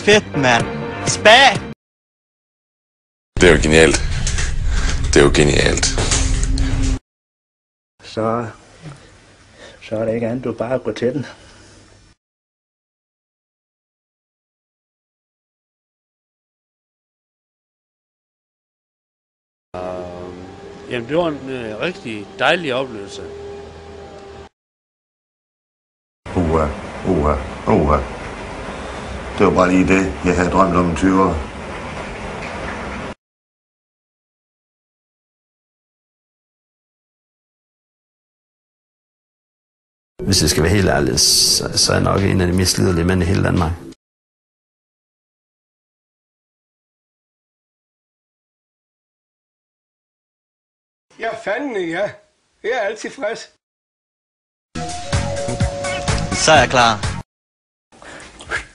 Fedt, mand. Spag! Det er jo genialt. Det er jo genialt. Så er det ikke andet, du bare går til den. Jamen, det var en rigtig dejlig oplevelse. Uha. Det var bare lige det, jeg havde drømt om 20 år. Hvis jeg skal være helt ærlig, så er jeg nok en af de mest liderlige mænd i hele Danmark. Ja, fanden ja. Jeg er altid frisk. Så er jeg klar.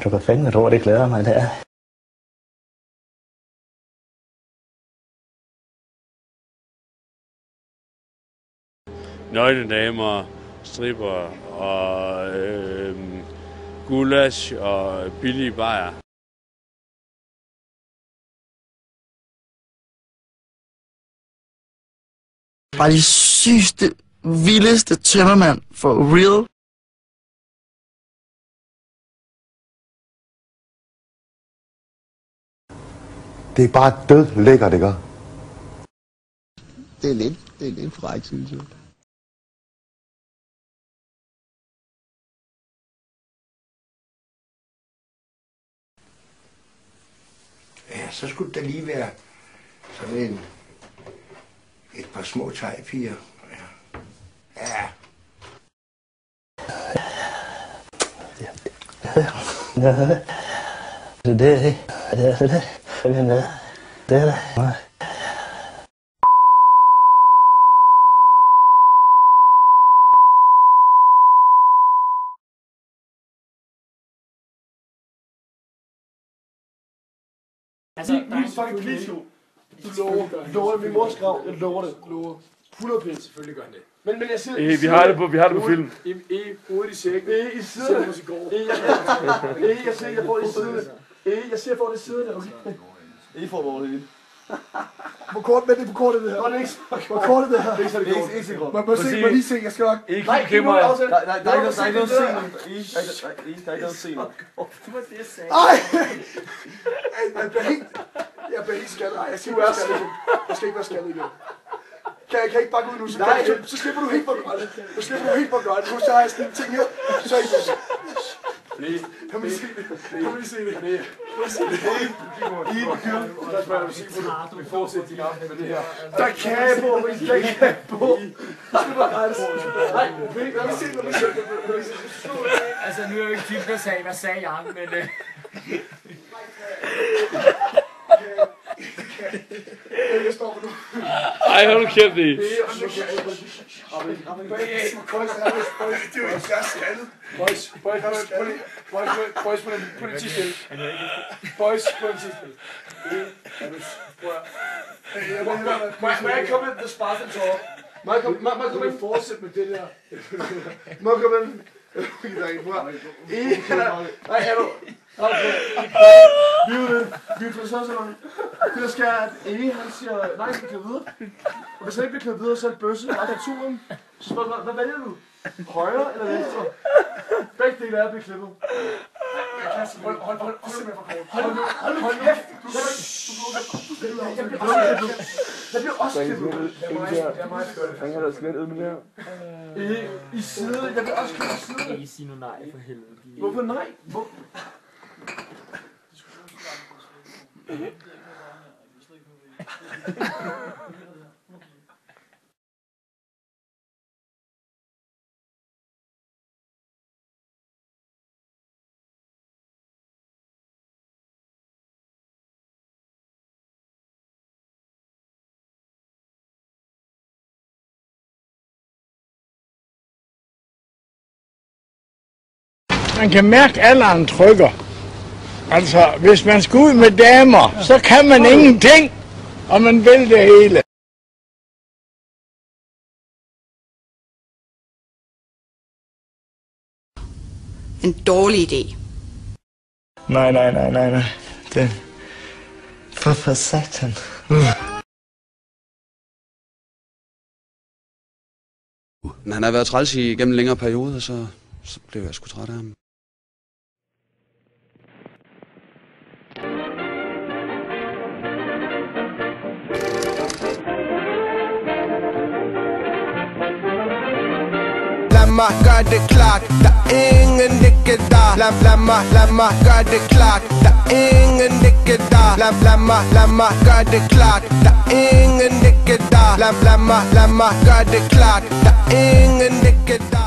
Du kan fandme tro, det glæder mig, det er. Nøgledamer, stripper og gulasch og billige bajer. Bare de sygeste, vildeste tømmermand for real. Det er bare død lækkert, ikke? Det er lidt frækt, synes jeg. Ja, så skulle der lige være sådan et par små tegpiger. Ja. Det er det. Altså, min fucking plis jo. Du lover min mors grav. Jeg lover det. 100%. Selvfølgelig gør han det. Men jeg siger... Vi har det på film. Hovedet i sækken. I siden. Jeg ser, jeg får det i siden. Jeg ser, jeg får det i siden. Okay. Får vores hele. Hvor kort med det? Hvor kort er det her? Hvor kort er det her? Det er ikke så kort. Man lige se, jeg skal nok... Nej, ikke noget aftale. Der er ikke noget at se nu. Der er ikke noget at se nu. Ej! Jeg bliver helt skaldet. Jeg skal ikke være skaldet igen. Kan jeg ikke bare gå ud nu? Så slipper du helt for godt. Nu så har jeg sådan en ting her. Så er I det. Kan man lige se det? Vi fortsætter din aften med det her. Der kan jeg på. Lad mig se. Altså, nu er jeg jo ikke typen, der sagde, hvad sagde jeg, men... Jeg står nu. Ej, hold nu kæft i. Det er jo ikke skaldet. Boys, på den tidsspil. Boys, på den tidsspil. Må jeg komme med The Spartan Talk? Må jeg komme med fortsæt med det der? Må jeg komme med... Nej, er du... Vi er på sådan. Det der sker er, at Ege, han siger, nej, vi kan videre. Og hvis han ikke bliver kørt videre, så er det bøssen og turen. Så spørger hvad vælger du? Højre eller venstre? Begge dele er at blive klippet. Hold nu kæft! Jeg bliver også klippet. Han kan da slet ud med det her. I side, jeg bliver også klippet i side. Ikke sige nu nej, for helvede. Hvorfor nej? Man kan mærke, at alderen trykker. Altså, hvis man skal ud med damer, så kan man ingenting, og man vil det hele. En dårlig idé. Nej. Det... For satan. Men han har været træls igennem en længere periode, så blev jeg sgu træt af ham. Lad mig gøre det klart, der er ingen ikke der. Lad mig gøre det klart, der er ingen ikke der. Lad mig gøre det klart, der er ingen ikke der. Lad mig gøre det klart, der er ingen ikke der.